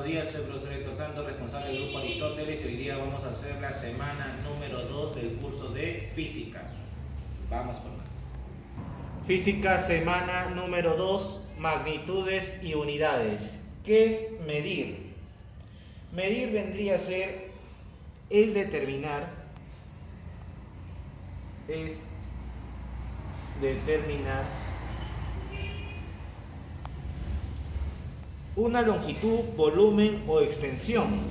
buenos días, soy el profesor Héctor Santos, responsable del grupo Aristóteles, y hoy día vamos a hacer la semana número 2 del curso de Física. Vamos por más. Física, semana número 2, magnitudes y unidades. ¿Qué es medir? Medir vendría a ser, es determinar una longitud, volumen o extensión.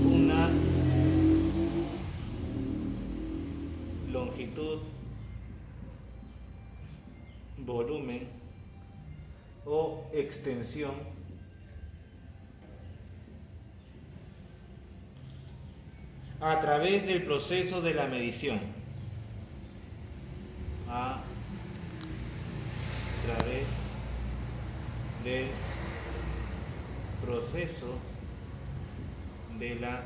Una longitud, volumen o extensión a través del proceso de la medición. A través del proceso de la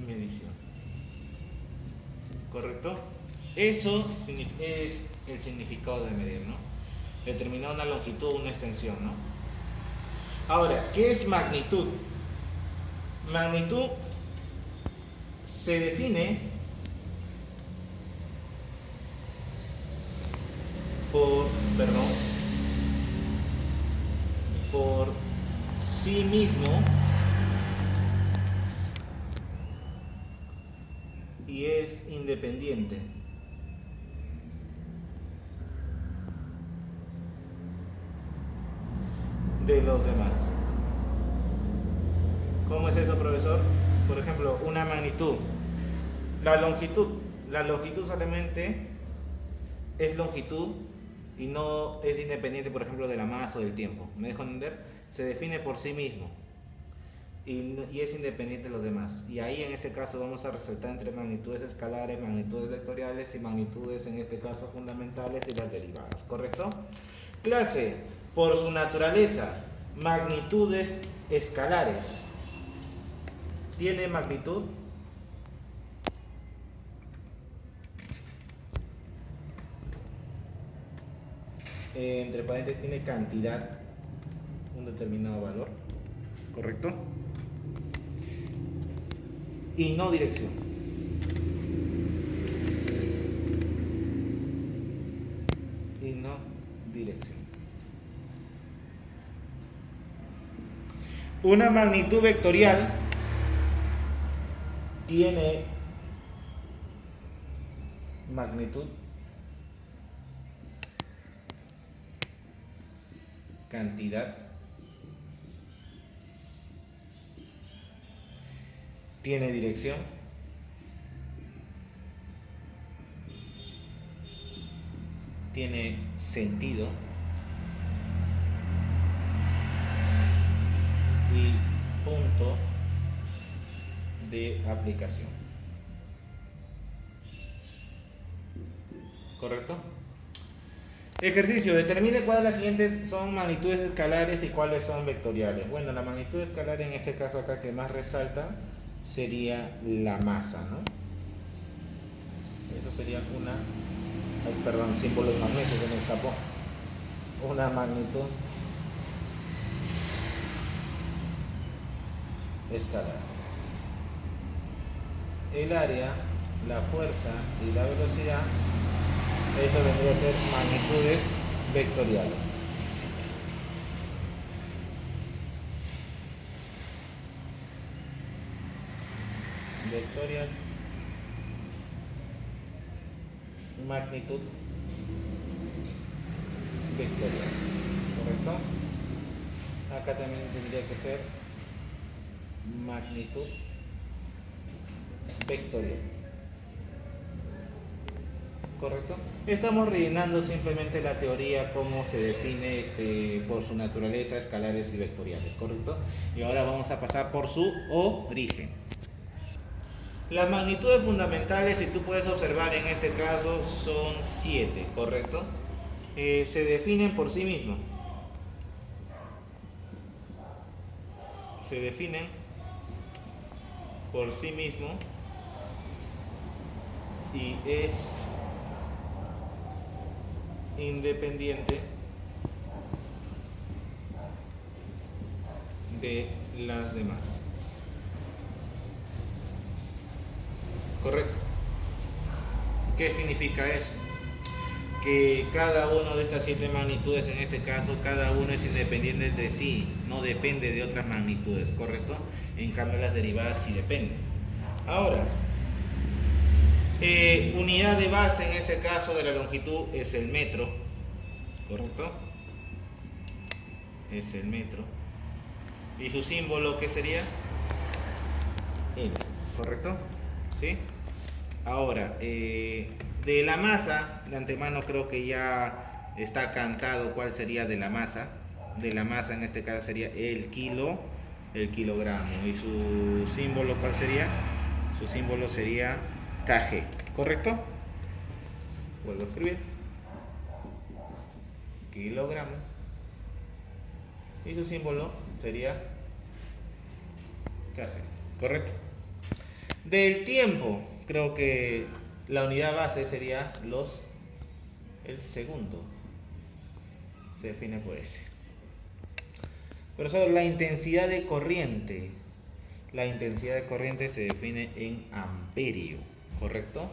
medición. ¿Correcto? Eso es el significado de medir, ¿no? Determinar una longitud o una extensión, ¿no? Ahora, ¿qué es magnitud? Magnitud se define por sí mismo y es independiente de los demás. ¿Cómo es eso, profesor? Por ejemplo, una magnitud. La longitud solamente es longitud y no es independiente, por ejemplo, de la masa o del tiempo. ¿Me dejo entender? Se define por sí mismo y es independiente de los demás. Y ahí en este caso vamos a resaltar entre magnitudes escalares, magnitudes vectoriales y magnitudes en este caso fundamentales y las derivadas. ¿Correcto? Clase, por su naturaleza, magnitudes escalares. ¿Tiene magnitud? Entre paréntesis tiene cantidad, un determinado valor, ¿correcto? Y no dirección. Y no dirección. Una magnitud vectorial tiene magnitud, cantidad, tiene dirección, tiene sentido y punto de aplicación. ¿Correcto? Ejercicio, determine cuáles de las siguientes son magnitudes escalares y cuáles son vectoriales. Bueno, la magnitud escalar en este caso acá que más resalta sería la masa, ¿no? Eso sería símbolo de magnesio se me escapó. Una magnitud escalar. El área, la fuerza y la velocidad, eso vendría a ser magnitudes vectoriales. Vectorial, magnitud vectorial, ¿correcto? Acá también tendría que ser magnitud vectorial, ¿correcto? Estamos rellenando simplemente la teoría, cómo se define por su naturaleza, escalares y vectoriales, ¿correcto? Y ahora vamos a pasar por su origen. Las magnitudes fundamentales, si tú puedes observar en este caso, son 7, ¿correcto? Se definen por sí mismos. Se definen por sí mismo y es independiente de las demás. Correcto. ¿Qué significa eso? Que cada una de estas 7 magnitudes, en este caso, cada uno es independiente de sí, no depende de otras magnitudes, ¿correcto? En cambio, las derivadas sí dependen. Ahora, unidad de base, en este caso, de la longitud es el metro, ¿correcto? Es el metro. ¿Y su símbolo qué sería? L, ¿correcto? ¿Sí? Ahora, de la masa, de antemano creo que ya está cantado cuál sería de la masa. De la masa en este caso sería el kilogramo. ¿Y su símbolo cuál sería? Su símbolo sería kg, ¿correcto? Vuelvo a escribir. Kilogramo. Y su símbolo sería kg, ¿correcto? Del tiempo, creo que la unidad base sería el segundo. Se define por ese. Profesor, la intensidad de corriente. La intensidad de corriente se define en amperio, ¿correcto?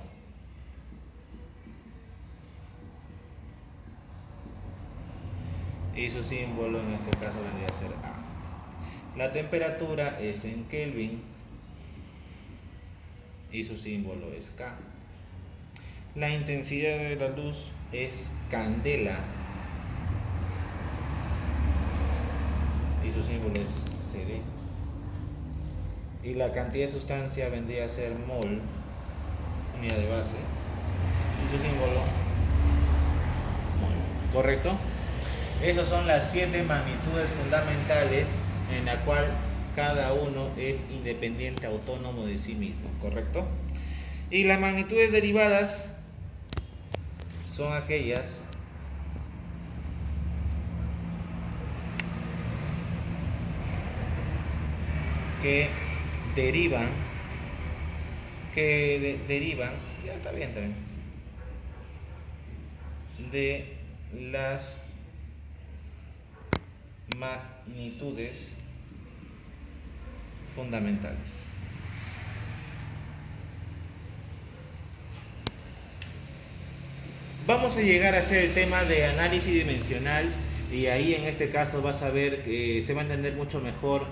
Y su símbolo en este caso vendría a ser A. La temperatura es en Kelvin y su símbolo es K. La intensidad de la luz es candela y su símbolo es CD. Y la cantidad de sustancia vendría a ser mol, unidad de base, y su símbolo mol, ¿correcto? Esas son las 7 magnitudes fundamentales en la cual cada uno es independiente, autónomo de sí mismo, ¿correcto? Y las magnitudes derivadas son aquellas que derivan, ya está bien también, de las magnitudes fundamentales. Vamos a llegar a hacer el tema de análisis dimensional y ahí en este caso vas a ver que se va a entender mucho mejor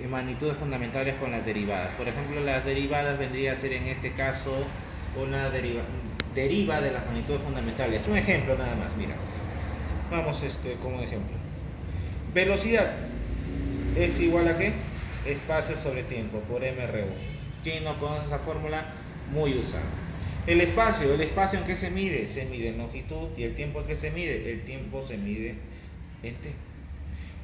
magnitudes fundamentales con las derivadas. Por ejemplo, las derivadas vendría a ser en este caso una deriva de las magnitudes fundamentales. Un ejemplo nada más, mira. Vamos como un ejemplo. Velocidad es igual a ¿qué? Espacio sobre tiempo por mRU. ¿Quién no conoce esa fórmula? Muy usada. El espacio en qué se mide en longitud, y el tiempo en qué se mide, el tiempo se mide en t.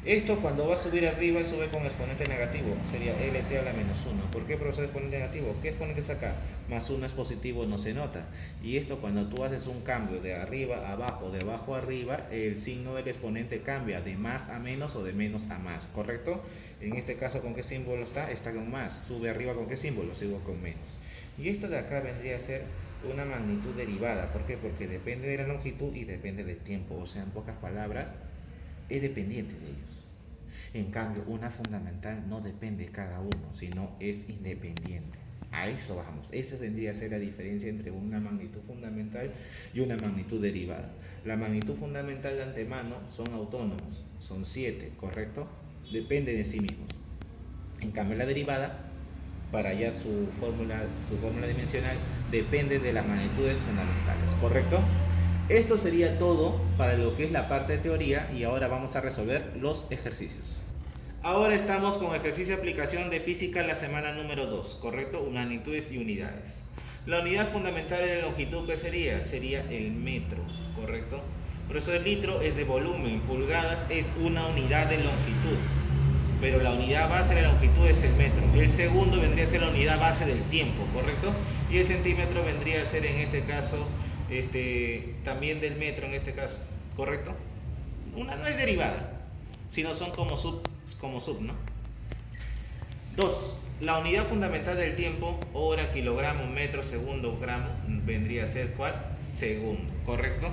Esto cuando va a subir arriba sube con exponente negativo, sería LT a la menos 1. ¿Por qué, profesor, exponente negativo? ¿Qué exponente es acá? Más 1 es positivo, no se nota. Y esto cuando tú haces un cambio de arriba a abajo, de abajo a arriba, el signo del exponente cambia de más a menos o de menos a más, ¿correcto? En este caso, ¿con qué símbolo está? Está con más. Sube arriba, ¿con qué símbolo? Sube con menos. Y esto de acá vendría a ser una magnitud derivada. ¿Por qué? Porque depende de la longitud y depende del tiempo. O sea, en pocas palabras, es dependiente de ellos. En cambio, una fundamental no depende de cada uno, sino es independiente. A eso vamos. Esa tendría que ser la diferencia entre una magnitud fundamental y una magnitud derivada. La magnitud fundamental de antemano son autónomos, son 7, ¿correcto? Depende de sí mismos. En cambio, la derivada, para allá su fórmula dimensional, depende de las magnitudes fundamentales, ¿correcto? Esto sería todo para lo que es la parte de teoría y ahora vamos a resolver los ejercicios. Ahora estamos con ejercicio de aplicación de física en la semana número 2, ¿correcto? Magnitudes y unidades. La unidad fundamental de la longitud, ¿qué sería? Sería el metro, ¿correcto? Por eso el litro es de volumen, pulgadas es una unidad de longitud, pero la unidad base de la longitud es el metro. El segundo vendría a ser la unidad base del tiempo, ¿correcto? Y el centímetro vendría a ser en este caso también del metro en este caso, ¿correcto? Una no es derivada, sino son como sub, ¿no? 2. La unidad fundamental del tiempo, hora, kilogramo, metro, segundo, gramo, vendría a ser ¿cuál? Segundo, ¿correcto?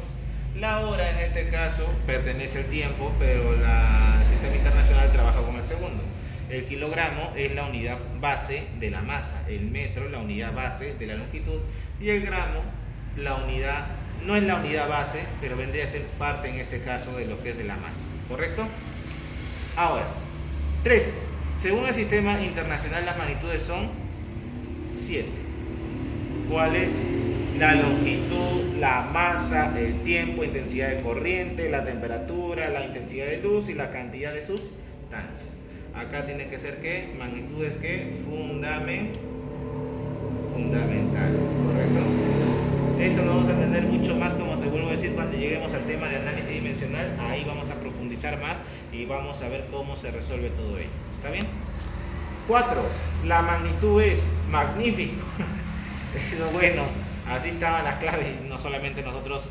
La hora en este caso pertenece al tiempo, pero el sistema internacional trabaja con el segundo. El kilogramo es la unidad base de la masa, el metro la unidad base de la longitud y el gramo la unidad, no es la unidad base, pero vendría a ser parte en este caso de lo que es de la masa, ¿correcto? Ahora, 3. Según el sistema internacional las magnitudes son 7. ¿Cuál es? La longitud, la masa, el tiempo, intensidad de corriente, la temperatura, la intensidad de luz y la cantidad de sustancias. Acá tiene que ser ¿qué? Magnitudes que fundamentales, ¿correcto? Esto lo vamos a entender mucho más, como te vuelvo a decir, cuando lleguemos al tema de análisis dimensional. Ahí vamos a profundizar más y vamos a ver cómo se resuelve todo ello. ¿Está bien? 4. La magnitud es magnífico. Bueno, así estaban las claves y no solamente nosotros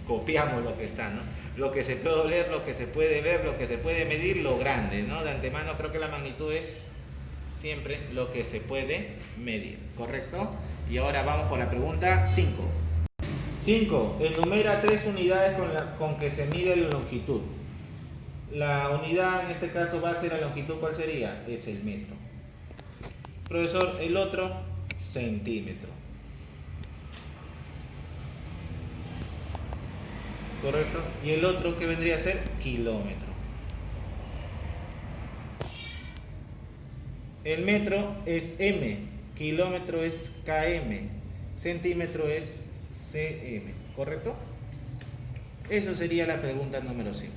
copiamos lo que está, ¿no? Lo que se puede leer, lo que se puede ver, lo que se puede medir, lo grande, ¿no? De antemano creo que la magnitud es siempre lo que se puede medir, ¿correcto? Y ahora vamos por la pregunta 5. 5. Enumera 3 unidades con que se mide la longitud. La unidad en este caso va a ser la longitud, ¿cuál sería? Es el metro. Profesor, el otro, centímetro. ¿Correcto? Y el otro, ¿qué vendría a ser? Kilómetro. El metro es M, kilómetro es km, centímetro es cm, ¿correcto? Eso sería la pregunta número 5.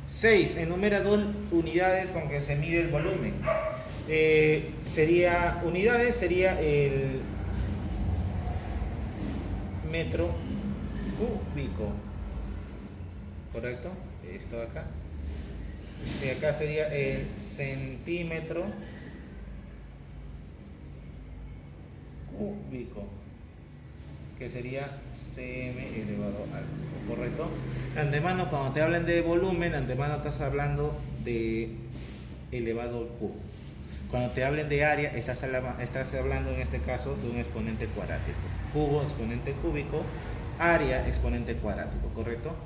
6. Enumera 2 unidades con que se mide el volumen. Unidades sería el metro cúbico, ¿correcto? Esto acá. Y acá sería el centímetro cúbico, que sería cm elevado al cubo, ¿correcto? De antemano, cuando te hablan de volumen, de antemano estás hablando de elevado al cubo. Cuando te hablen de área, estás hablando en este caso de un exponente cuadrático. Cubo, exponente cúbico, área, exponente cuadrático, ¿correcto?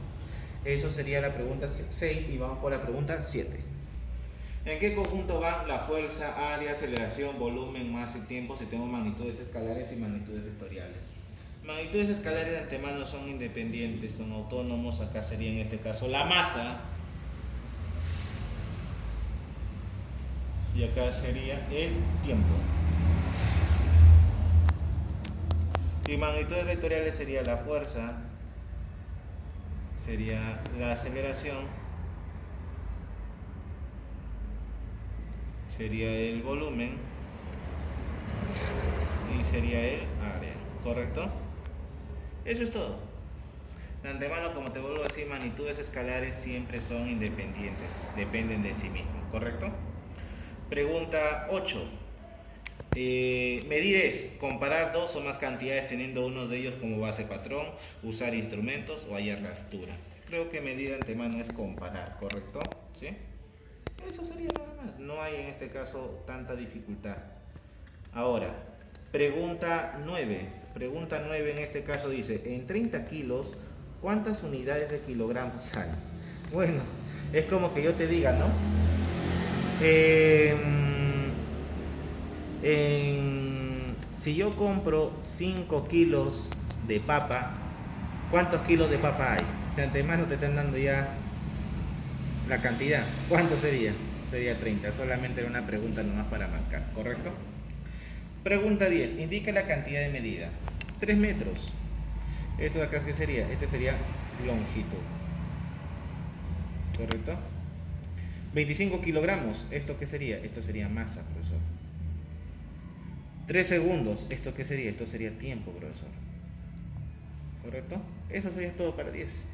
Eso sería la pregunta 6 y vamos por la pregunta 7. ¿En qué conjunto van la fuerza, área, aceleración, volumen, masa y tiempo si tengo magnitudes escalares y magnitudes vectoriales? Magnitudes escalares de antemano son independientes, son autónomos. Acá sería en este caso la masa y acá sería el tiempo. Y magnitudes vectoriales sería la fuerza, sería la aceleración, sería el volumen y sería el área, ¿correcto? Eso es todo. De antemano, como te vuelvo a decir, magnitudes escalares siempre son independientes, dependen de sí mismos, ¿correcto? Pregunta 8. Medir es comparar dos o más cantidades teniendo uno de ellos como base patrón, usar instrumentos o hallar rastura. Creo que medir de antemano es comparar, ¿correcto? ¿Sí? Eso sería nada más. No hay en este caso tanta dificultad. Ahora, pregunta 9. Pregunta 9 en este caso dice, en 30 kilos, ¿cuántas unidades de kilogramos hay? Bueno, es como que yo te diga, ¿no? Si yo compro 5 kilos de papa, ¿cuántos kilos de papa hay? De antemano te están dando ya la cantidad. ¿Cuánto sería? Sería 30. Solamente era una pregunta nomás para marcar, ¿correcto? Pregunta 10. Indica la cantidad de medida. 3 metros. ¿Esto de acá qué sería? Este sería longitud. ¿Correcto? 25 kilogramos. ¿Esto qué sería? Esto sería masa, profesor. 3 segundos. ¿Esto qué sería? Esto sería tiempo, profesor. ¿Correcto? Eso sería todo para 10.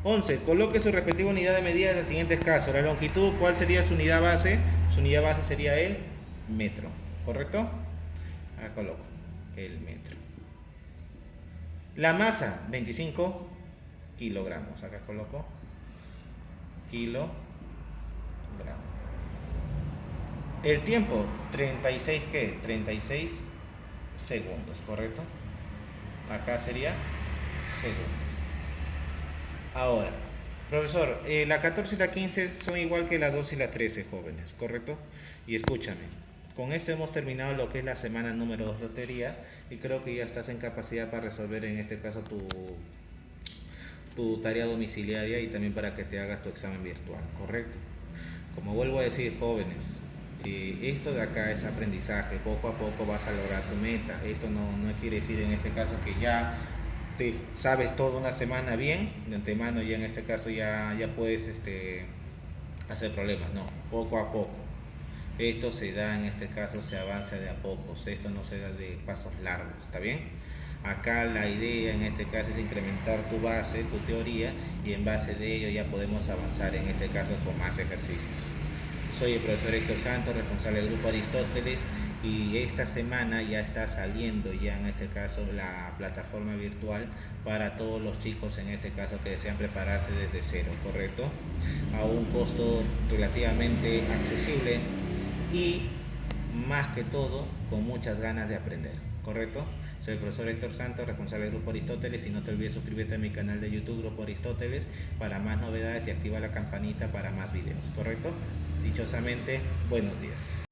11. Coloque su respectiva unidad de medida en los siguientes casos. La longitud, ¿cuál sería su unidad base? Su unidad base sería el metro. ¿Correcto? Acá coloco el metro. La masa, 25 kilogramos. Acá coloco kilogramos. El tiempo, 36, ¿qué? 36 segundos, ¿correcto? Acá sería segundo. Ahora, profesor, la 14 y la 15 son igual que la 12 y la 13, jóvenes, ¿correcto? Y escúchame, con esto hemos terminado lo que es la semana número 2 de teoría y creo que ya estás en capacidad para resolver en este caso tu tarea domiciliaria y también para que te hagas tu examen virtual, ¿correcto? Como vuelvo a decir, jóvenes, esto de acá es aprendizaje, poco a poco vas a lograr tu meta. Esto no quiere decir en este caso que ya te sabes toda una semana bien, de antemano ya en este caso ya puedes hacer problemas, no, poco a poco. Esto se da en este caso, se avanza de a pocos, esto no se da de pasos largos, ¿está bien? Acá la idea en este caso es incrementar tu base, tu teoría, y en base de ello ya podemos avanzar en este caso con más ejercicios. Soy el profesor Héctor Santos, responsable del grupo Aristóteles, y esta semana ya está saliendo ya en este caso la plataforma virtual para todos los chicos en este caso que desean prepararse desde cero, ¿correcto? A un costo relativamente accesible y más que todo con muchas ganas de aprender, ¿correcto? Soy el profesor Héctor Santos, responsable del Grupo Aristóteles, y no te olvides suscribirte a mi canal de YouTube Grupo Aristóteles para más novedades y activa la campanita para más videos, ¿correcto? Dichosamente, buenos días.